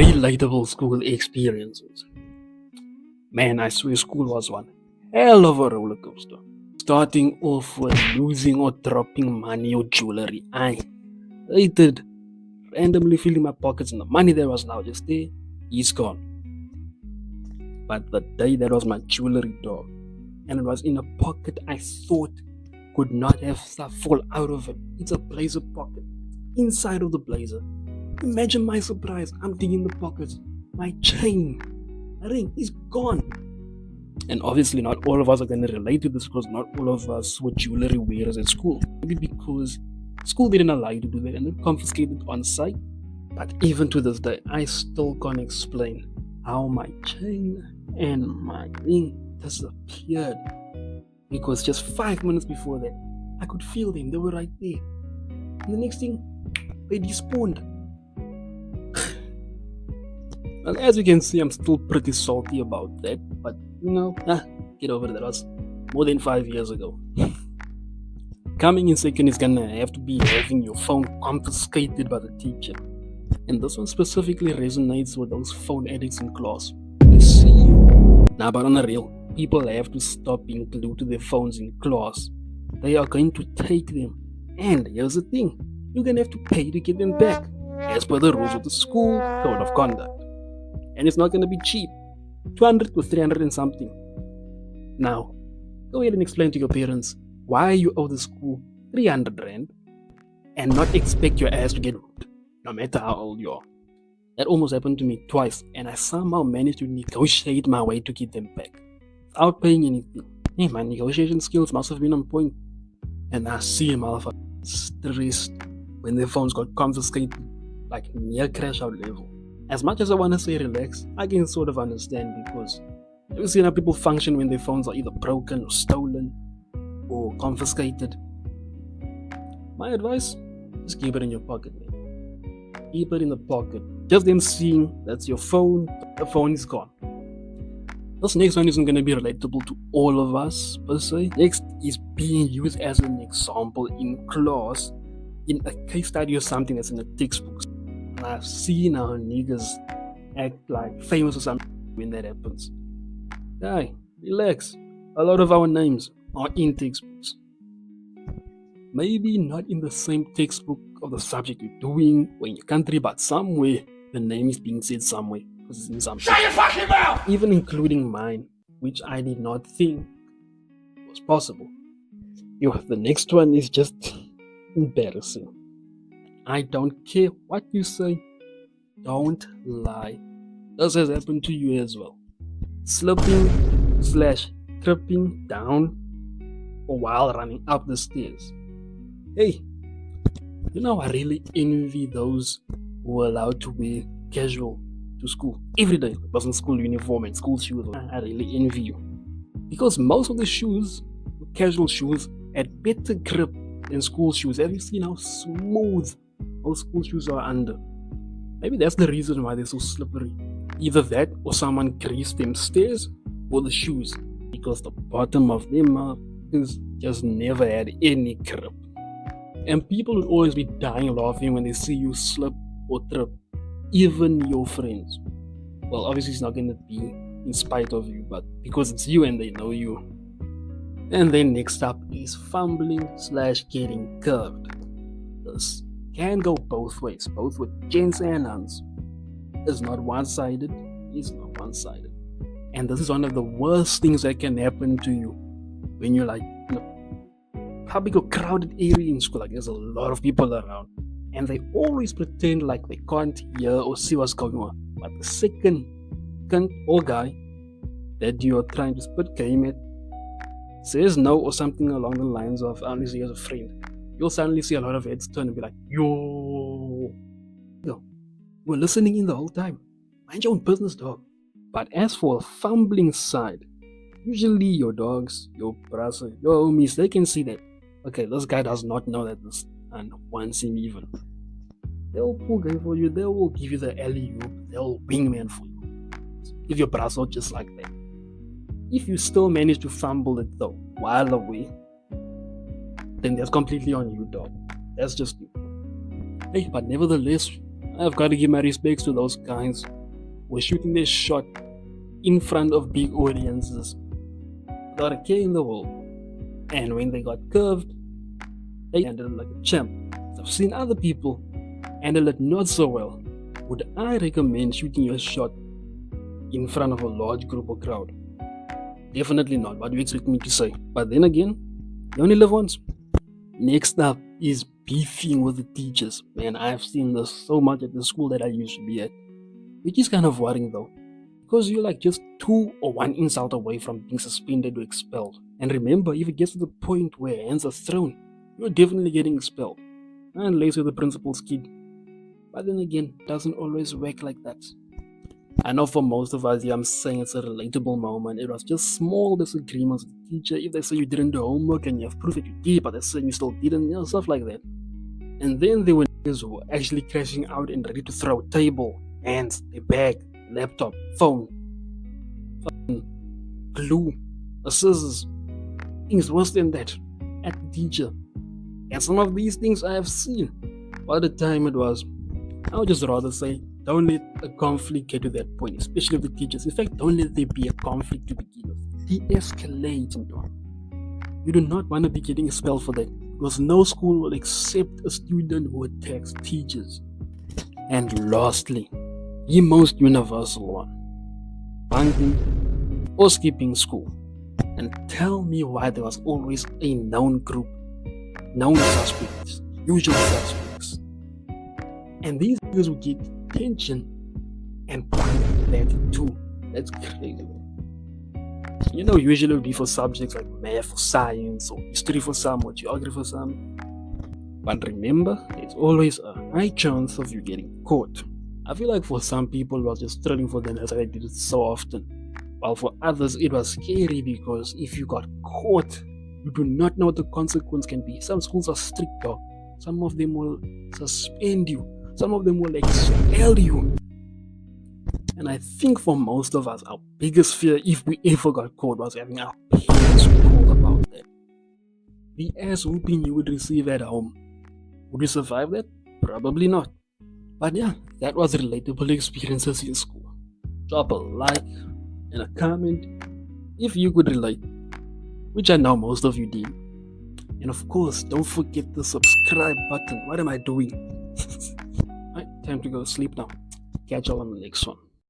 Relatable school experiences. Man, I swear school was one hell of a roller coaster. Starting off with losing or dropping money or jewelry. I hated randomly filling my pockets and the money that was now just there is gone. But the day that was my jewelry dog, and it was in a pocket I thought could not have stuff fall out of it. It's a blazer pocket. Inside of the blazer. Imagine my surprise. I'm digging the pockets. My chain, my ring is gone. And obviously not all of us are going to relate to this because not all of us were jewelry wearers at school. Maybe because school didn't allow you to do that and they confiscated on site. But even to this day, I still can't explain how my chain and my ring disappeared. Because just 5 minutes before that, I could feel them. They were right there. And the next thing, they despawned. Well, as you can see, I'm still pretty salty about that. But, get over it. That was more than 5 years ago. Coming in second is gonna have to be having your phone confiscated by the teacher. And this one specifically resonates with those phone addicts in class. They see you. Now, but on the real, people have to stop being glued to their phones in class. They are going to take them. And here's the thing. You're gonna have to pay to get them back, as per the rules of the school code of conduct. And it's not gonna be cheap. 200 to 300 and something. Now, go ahead and explain to your parents why you owe the school 300 rand and not expect your ass to get robbed, no matter how old you are. That almost happened to me twice, and I somehow managed to negotiate my way to get them back without paying anything. Hey, my negotiation skills must have been on point. And I see motherfuckers stressed when their phones got confiscated, like near crash out level. As much as I want to say relax, I can sort of understand because I've seen how people function when their phones are either broken or stolen or confiscated. My advice, just keep it in your pocket, man. Keep it in the pocket. Just them seeing that's your phone, the phone is gone. This next one isn't going to be relatable to all of us per se. Next is being used as an example in class in a case study or something that's in the textbooks. And I've seen how niggas act like famous or something when that happens. Guy, relax. A lot of our names are in textbooks. Maybe not in the same textbook of the subject you're doing or in your country, but somewhere the name is being said somewhere. Because it's in something. Shut your fucking mouth! Even including mine, which I did not think was possible. The next one is just embarrassing. I don't care what you say. Don't lie. This has happened to you as well. Slipping / tripping down or while running up the stairs. Hey, I really envy those who are allowed to wear casual to school every day. It wasn't school uniform and school shoes. I really envy you. Because most of the shoes, casual shoes, had better grip than school shoes. Have you seen how smooth those school shoes are under? Maybe that's the reason why they're so slippery. Either that or someone greased them stairs or the shoes. Because the bottom of them is just never had any grip. And people would always be dying laughing when they see you slip or trip. Even your friends. Well, obviously it's not going to be in spite of you, but because it's you and they know you. And then next up is fumbling / getting curved. This can go both ways, both with gents and nuns. It's not one-sided, it's not one-sided. And this is one of the worst things that can happen to you when you're like in a public or crowded area in school, like there's a lot of people around. And they always pretend like they can't hear or see what's going on. But the second cunt or guy that you're trying to spit game at says no or something along the lines of, I only see you as a friend, you'll suddenly see a lot of heads turn and be like, yo, we're listening in the whole time. Mind your own business, dog. But as for a fumbling side, usually your dogs, your brother, your homies, they can see that, okay, this guy does not know that this and wants him even. They'll pull game for you, they will give you the alley-oop, they'll wingman for you. Give your brasso just like that. If you still manage to fumble it though, while away, then that's completely on you, dog. That's just you. Hey, but nevertheless, I've got to give my respects to those guys who were shooting their shot in front of big audiences without a care in the world. And when they got curved, they handled it like a champ. I've seen other people handle it not so well. Would I recommend shooting your shot in front of a large group or crowd? Definitely not. What do you expect me to say? But then again, you only live once. Next up is beefing with the teachers. Man, I've seen this so much at the school that I used to be at, which is kind of worrying though, because you're like just 2 or 1 insult away from being suspended or expelled. And remember, if it gets to the point where hands are thrown, you're definitely getting expelled, unless you're the principal's kid. But then again, it doesn't always work like that. I know for most of us, yeah, I'm saying it's a relatable moment. It was just small disagreements with the teacher. If they say you didn't do homework and you have proof that you did, but they say you still didn't, stuff like that. And then there were niggas who were actually crashing out and ready to throw a table, hands, a bag, laptop, phone, glue, scissors, things worse than that at the teacher. And some of these things I have seen. By the time it was, I would just rather say, don't let a conflict get to that point, especially with the teachers. In fact, don't let there be a conflict to begin with. De-escalate. You do not want to be getting expelled for that, because no school will accept a student who attacks teachers. And lastly, the most universal one, bunking or skipping school. And tell me why there was always a known group, known suspects, usual suspects. And these niggas would get detention and bunk that too. That's crazy. Usually it would be for subjects like math or science or history for some or geography for some. But remember, there's always a high chance of you getting caught. I feel like for some people it was just thrilling for them as I did it so often. While for others it was scary because if you got caught, you do not know what the consequence can be. Some schools are strict though. Some of them will suspend you. Some of them will expel you. And I think for most of us, our biggest fear, if we ever got caught, was having our parents call about that. The ass whooping you would receive at home. Would you survive that? Probably not. But yeah, that was relatable experiences in school. Drop a like and a comment if you could relate, which I know most of you did. And of course, don't forget the subscribe button. What am I doing? Right, time to go sleep now. Catch you all on the next one.